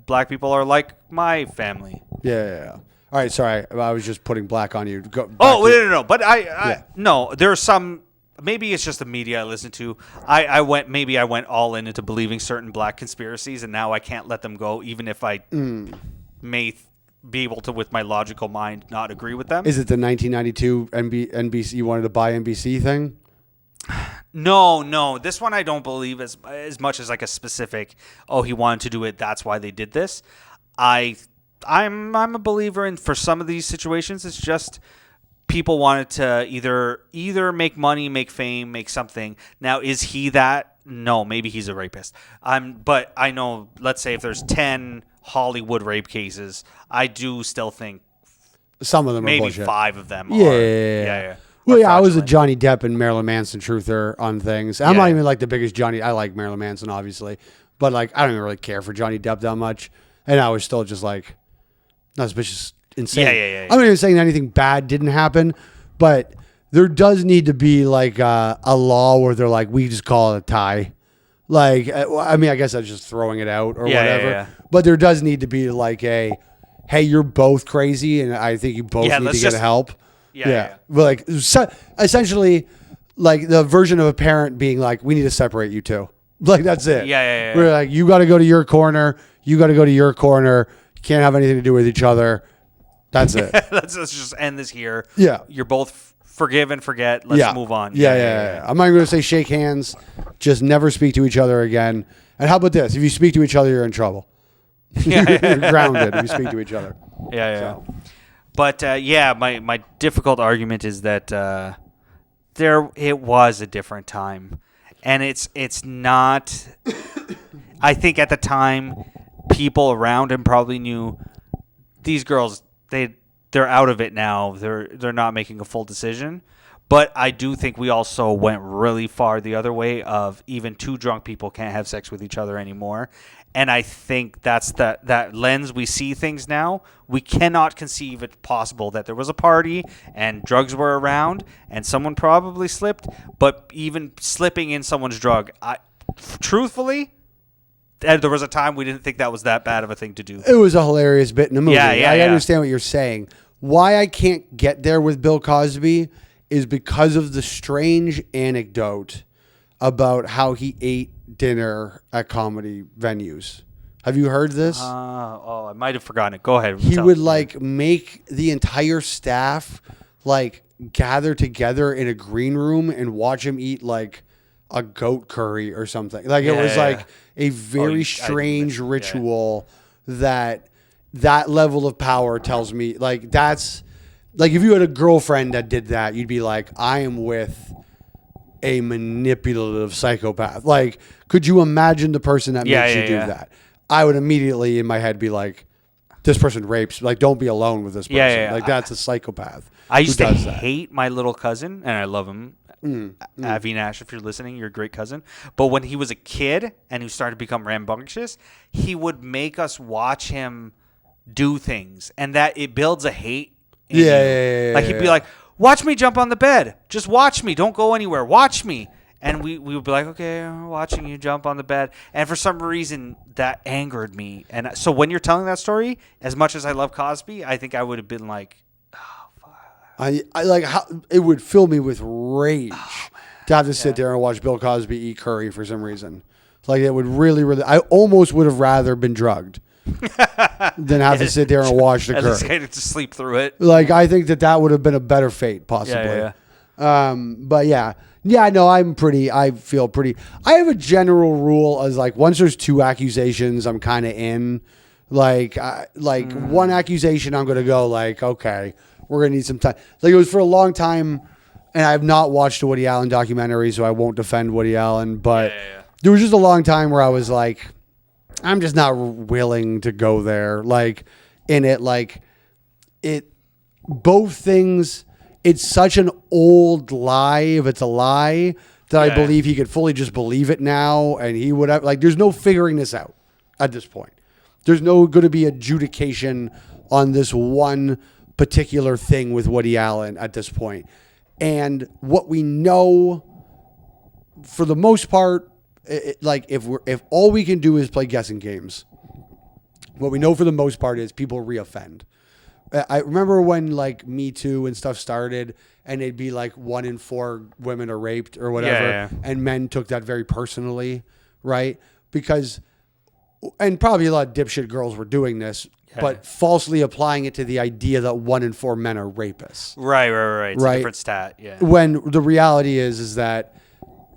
black people are like my family. Yeah. All right, sorry. I was just putting black on you. No. But no, there are some. Maybe it's just the media I listen to. I went all into believing certain black conspiracies, and now I can't let them go, even if I may be able to, with my logical mind, not agree with them. Is it the 1992 NBC? You wanted to buy NBC thing? No. This one I don't believe as much as a specific. Oh, he wanted to do it. That's why they did this. I'm a believer in, for some of these situations, it's just people wanted to either make money, make fame, make something. Now, is he that? No, maybe he's a rapist. But I know, let's say if there's 10 Hollywood rape cases, I do still think some of them maybe are bullshit. 5 of them Yeah. are. Yeah. Well, yeah, I was a Johnny Depp and Marilyn Manson truther on things. I'm not even the biggest Johnny. I like Marilyn Manson, obviously. But I don't even really care for Johnny Depp that much. And I was still just no, this bitch is insane. Yeah. I'm not even saying anything bad didn't happen, but there does need to be a law where they're we just call it a tie. I guess that's just throwing it out or whatever. Yeah. But there does need to be hey, you're both crazy, and I think you both need to get help. Yeah. But like essentially, like the version of a parent being like, we need to separate you two. Like that's it. Yeah. We're like, you got to go to your corner. You got to go to your corner. You can't have anything to do with each other. That's it. Let's just end this here. Yeah. You're both forgive and forget. Let's move on. Yeah. I'm not going to say shake hands. Just never speak to each other again. And how about this? If you speak to each other, you're in trouble. You're grounded if you speak to each other. Yeah. So. But my difficult argument is that it was a different time, and it's not. I think at the time, people around him probably knew these girls. They're out of it now. They're not making a full decision. But I do think we also went really far the other way of even two drunk people can't have sex with each other anymore. And I think that's that lens we see things now. We cannot conceive it possible that there was a party and drugs were around and someone probably slipped. But even slipping in someone's drug, truthfully, there was a time we didn't think that was that bad of a thing to do. It was a hilarious bit in the movie. Yeah. I understand what you're saying. Why I can't get there with Bill Cosby is because of the strange anecdote about how he ate dinner at comedy venues. Have you heard this? I might have forgotten it. Go ahead. He would make the entire staff gather together in a green room and watch him eat a goat curry or something. It was a very strange ritual that level of power tells me that's if you had a girlfriend that did that, you'd be like, I am with a manipulative psychopath. Could you imagine the person that makes you do that? I would immediately in my head be like, this person rapes. Don't be alone with this person. That's a psychopath. I used to hate my little cousin, and I love him. Avi Nash, if you're listening, you're a great cousin. But when he was a kid and he started to become rambunctious, he would make us watch him do things, and that it builds a hate. Yeah. He'd be like, watch me jump on the bed. Just watch me. Don't go anywhere. Watch me. And we would be like, okay, I'm watching you jump on the bed. And for some reason, that angered me. And so when you're telling that story, as much as I love Cosby, I think I would have been like, oh, fuck. I like how it would fill me with rage to have to sit there and watch Bill Cosby eat curry for some reason. It would really, I almost would have rather been drugged than have to sit there and watch the curry. Just kind of to sleep through it. I think that would have been a better fate, possibly. But yeah. Yeah, no, I feel pretty. I have a general rule as once there's two accusations, I'm kind of in. One accusation, I'm going to go okay, we're going to need some time. It was for a long time, and I have not watched a Woody Allen documentary, so I won't defend Woody Allen, but there was just a long time where I was I'm just not willing to go there. Both things, it's such an old lie if it's a lie that I believe he could fully just believe it now, and he would have, there's no figuring this out at this point. There's no going to be adjudication on this one particular thing with Woody Allen at this point. And what we know, for the most part, if all we can do is play guessing games, what we know for the most part is people reoffend. I remember when Me Too and stuff started, and it'd be 1 in 4 women are raped or whatever, and men took that very personally, right? And probably a lot of dipshit girls were doing this, but falsely applying it to the idea that 1 in 4 men are rapists. Right. It's a different stat. Yeah. When the reality is that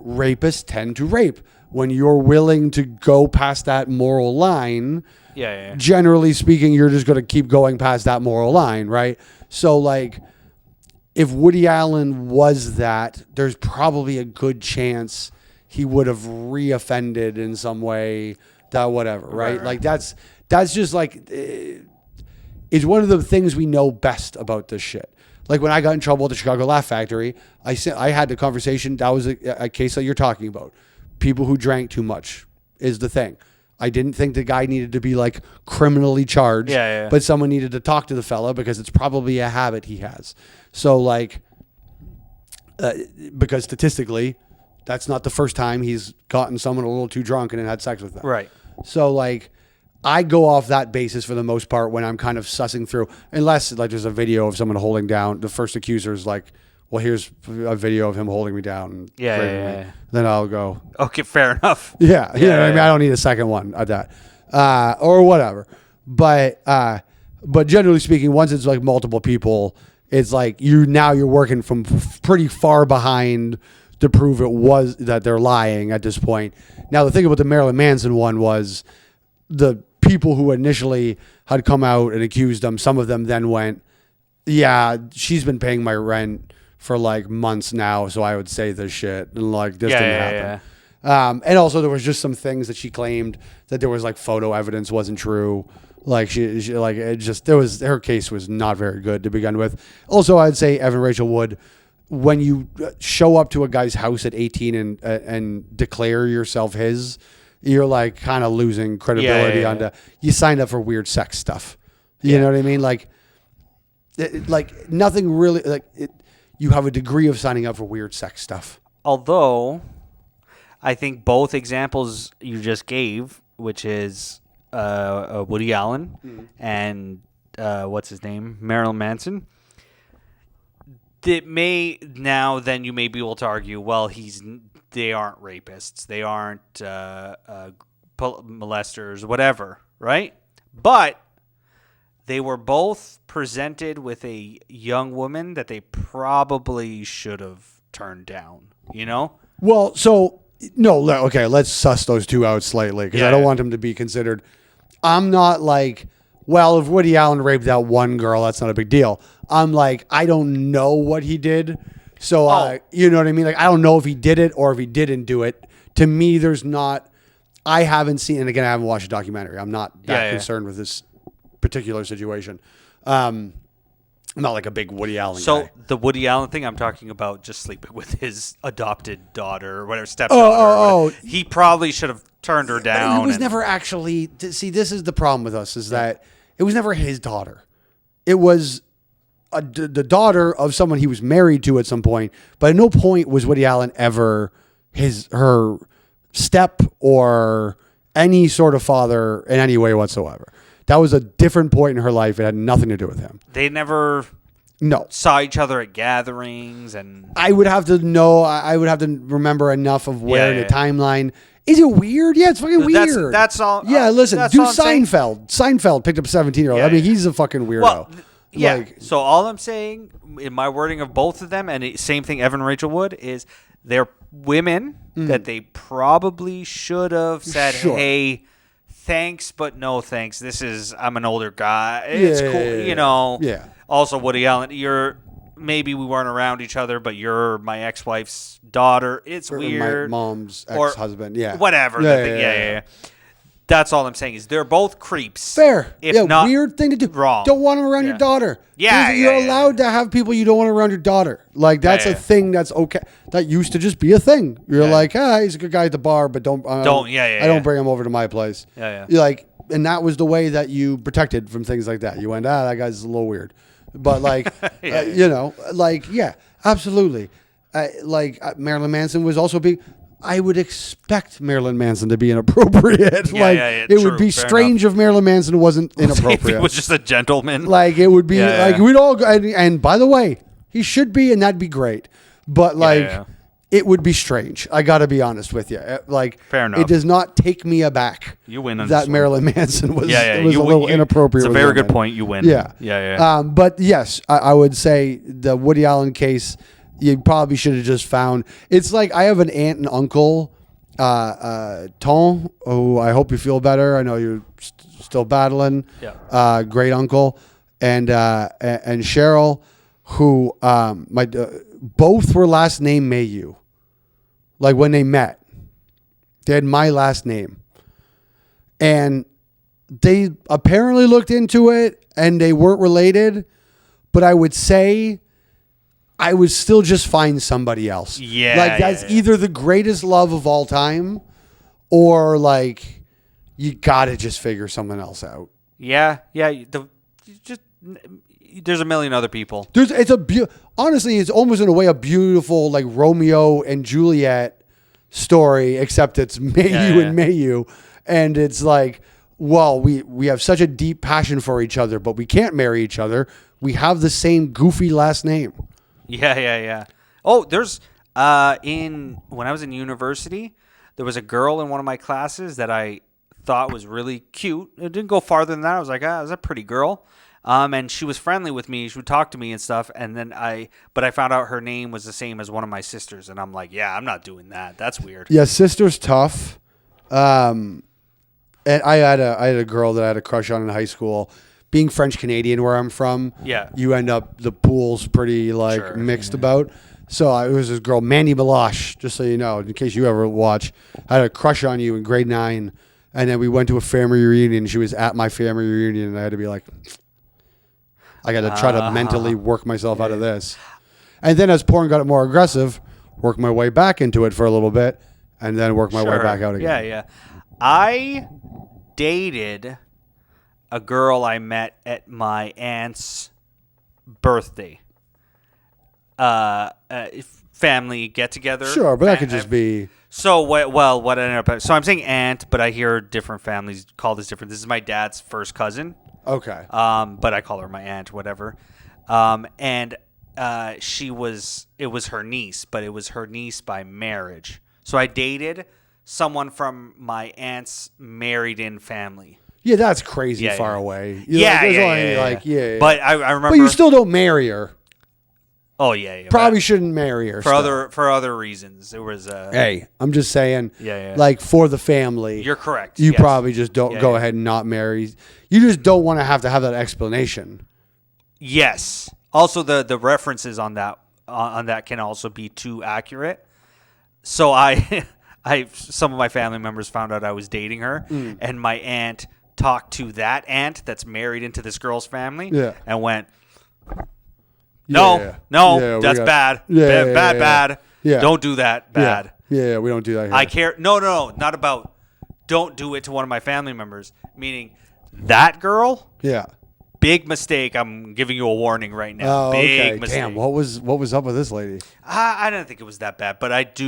rapists tend to rape. When you're willing to go past that moral line, generally speaking, you're just going to keep going past that moral line, right? So, if Woody Allen was that, there's probably a good chance he would have reoffended in some way, that whatever, right? That's just it's one of the things we know best about this shit. When I got in trouble at the Chicago Laugh Factory, I had the conversation. That was a case that you're talking about. People who drank too much is the thing. I didn't think the guy needed to be criminally charged, but someone needed to talk to the fella because it's probably a habit he has. So because statistically, that's not the first time he's gotten someone a little too drunk and then had sex with them. Right. So I go off that basis for the most part when I'm kind of sussing through, unless like there's a video of someone holding down the first accuser's like, well, here's a video of him holding me down. And raping me. Then I'll go, okay, fair enough. Yeah. You know what I mean? I don't need a second one at that, or whatever. But generally speaking, once it's like multiple people, it's like you're working from pretty far behind to prove it was that they're lying at this point. Now, the thing about the Marilyn Manson one was the people who initially had come out and accused them, some of them then went, yeah, she's been paying my rent for like months now, so I would say this shit. And like, this didn't happen. Yeah. And also there was just some things that she claimed that there was like photo evidence wasn't true. Like she like it just, her case was not very good to begin with. Also, I'd say Evan Rachel Wood, when you show up to a guy's house at 18 and declare yourself his, you're like kind of losing credibility onto, you signed up for weird sex stuff. You know what I mean? Like nothing really, like you have a degree of signing up for weird sex stuff. Although I think both examples you just gave, which is Woody Allen and what's his name, Marilyn Manson, that may now then you may be able to argue, well, they aren't rapists, they aren't molesters, whatever, right? But they were both presented with a young woman that they probably should have turned down, you know? Well, so, no, okay, let's suss those two out slightly, because I don't want them to be considered. I'm not like, well, if Woody Allen raped that one girl, that's not a big deal. I'm like, I don't know what he did. So, you know what I mean? Like, I don't know if he did it or if he didn't do it. To me, I haven't seen, and again, I haven't watched a documentary. I'm not that concerned with this particular situation. I'm not like a big Woody Allen guy. So the Woody Allen thing, I'm talking about just sleeping with his adopted daughter or whatever, stepdaughter. He probably should have turned her down. It was never actually, see, this is the problem with us, is that it was never his daughter. It was the daughter of someone he was married to at some point, but at no point was Woody Allen ever her step or any sort of father in any way whatsoever. That was a different point in her life. It had nothing to do with him. They never saw each other at gatherings, and I would have to know. I would have to remember enough of where in the timeline. Is it weird? Yeah, it's fucking weird. That's all. Yeah, listen, do Seinfeld. Seinfeld picked up a 17-year-old. I mean, he's a fucking weirdo. Well, so all I'm saying in my wording of both of them, and same thing, Evan Rachel Wood, is they're women that they probably should have said, hey, thanks, but no thanks. I'm an older guy. It's cool, you know. Yeah. Also, Woody Allen, maybe we weren't around each other, but you're my ex-wife's daughter. It's weird. My mom's ex-husband. Yeah. Whatever. Yeah. That's all I'm saying is they're both creeps. Fair. If not weird thing to do. Wrong. Don't want them around your daughter. You're allowed to have people you don't want around your daughter. Like, that's a thing that's okay. That used to just be a thing. You're like, he's a good guy at the bar, but I don't bring him over to my place. Yeah. You're like, and that was the way that you protected from things like that. You went, that guy's a little weird. But like, you know, like, absolutely. Marilyn Manson was also big. I would expect Marilyn Manson to be inappropriate. It would be strange if Marilyn Manson wasn't inappropriate. If he was just a gentleman. Like, it would be we'd all go, and by the way, he should be, and that'd be great. But it would be strange. I got to be honest with you. Like, fair enough. It does not take me aback. You win on that Marilyn Manson was a little inappropriate. It's a very good point. You win. Yeah. But yes, I would say the Woody Allen case, you probably should have just found. It's like I have an aunt and uncle, Tom, who I hope you feel better. I know you're still battling. Yeah. Great uncle, and Cheryl, who both were last name Mayu. Like when they met, they had my last name, and they apparently looked into it, and they weren't related. But I would say, I would still just find somebody else. Yeah. Like, that's either the greatest love of all time, or like, you gotta just figure someone else out. Yeah. There's a million other people. Honestly, it's almost in a way a beautiful like Romeo and Juliet story, except it's Mayu and Mayu, and it's like, well, we have such a deep passion for each other, but we can't marry each other. We have the same goofy last name. Yeah. Oh, there's when I was in university, there was a girl in one of my classes that I thought was really cute. It didn't go farther than that. I was like, that's a pretty girl. And she was friendly with me. She would talk to me and stuff. And then but I found out her name was the same as one of my sisters. And I'm like, yeah, I'm not doing that. That's weird. Yeah, sister's tough. And I had a girl that I had a crush on in high school. Being French Canadian, where I'm from, yeah, you end up the pool's pretty mixed about. So it was this girl, Mandy Meloche, just so you know, in case you ever watch. I had a crush on you in grade 9, and then we went to a family reunion. She was at my family reunion, and I had to be like, I got to try to mentally work myself out of this. And then as porn got more aggressive, work my way back into it for a little bit, and then work my way back out again. Yeah. I dated a girl I met at my aunt's birthday. Family get together. Sure, but that could just be. So what ended up? So I'm saying aunt, but I hear different families call this different. This is my dad's first cousin. Okay. But I call her my aunt, whatever. And it was her niece, but it was her niece by marriage. So I dated someone from my aunt's married-in family. Yeah, that's crazy far away. Yeah. But I remember. But you still don't marry her. Oh yeah. Probably shouldn't marry her for other reasons. There was Hey, I'm just saying. Yeah. Like for the family, you're correct. You probably just don't go ahead and not marry. You just don't want to have that explanation. Yes. Also, the references on that can also be too accurate. So some of my family members found out I was dating her, and my aunt talked to that aunt that's married into this girl's family, and went, No, that's bad. Bad. Yeah. Don't do that. Bad. Yeah, we don't do that here. I care. No, not about. Don't do it to one of my family members. Meaning, that girl. Yeah. Big mistake. I'm giving you a warning right now. Oh, Big mistake. Damn. What was up with this lady? I didn't think it was that bad, but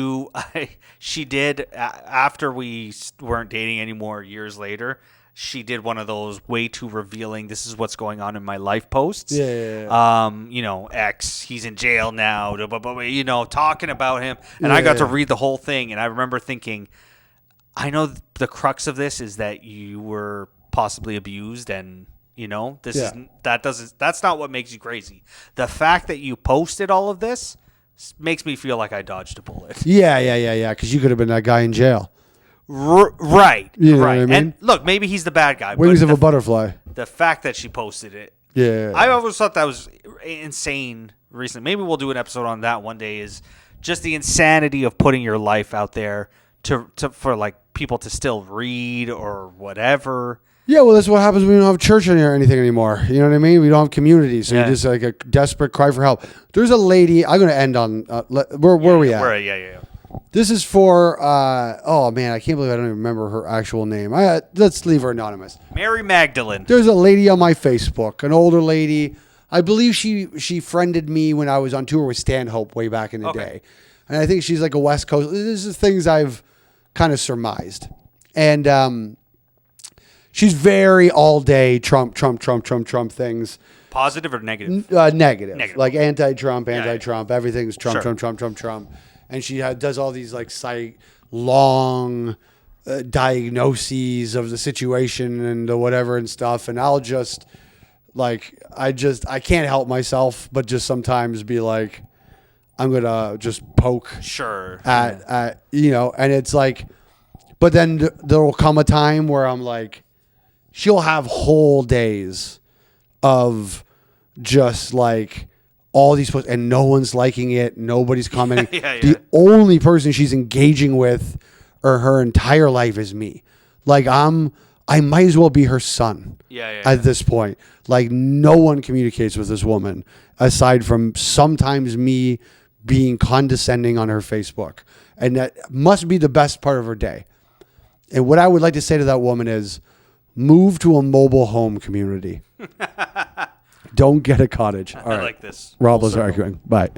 she did after we weren't dating anymore. Years later, she did one of those way too revealing. This is what's going on in my life posts. Yeah. X, he's in jail now. Talking about him, and I got to read the whole thing, and I remember thinking, I know the crux of this is that you were possibly abused, and that's not what makes you crazy. The fact that you posted all of this makes me feel like I dodged a bullet. Yeah. Because you could have been that guy in jail. Right. You know right. What I mean? And look, maybe he's the bad guy. Wings of a butterfly. The fact that she posted it. Yeah. I always thought that was insane recently. Maybe we'll do an episode on that one day, is just the insanity of putting your life out there for like people to still read or whatever. Yeah, well, that's what happens when we don't have church or anything anymore. You know what I mean? We don't have community, so you're just like a desperate cry for help. There's a lady. I'm going to end on where are we at? Yeah. This is for. Oh man, I can't believe I don't even remember her actual name. Let's leave her anonymous. Mary Magdalene. There's a lady on my Facebook, an older lady. I believe she friended me when I was on tour with Stanhope way back in the day, and I think she's like a West Coast. This is things I've kind of surmised, and she's very all day Trump things. Positive or negative? Negative. Like anti-Trump. Everything's Trump, Sure. Trump. And she does all these like long diagnoses of the situation and the whatever and stuff. And I'll just I can't help myself, but just sometimes be like, I'm going to just poke at and it's like, but then there will come a time where I'm like, she'll have whole days of just like all these posts and no one's liking it. Nobody's commenting. The only person she's engaging with or her entire life is me. Like I might as well be her son at this point. Like no one communicates with this woman aside from sometimes me being condescending on her Facebook. And that must be the best part of her day. And what I would like to say to that woman is, move to a mobile home community. Don't get a cottage. All right. I like this. Rob was arguing. Bye.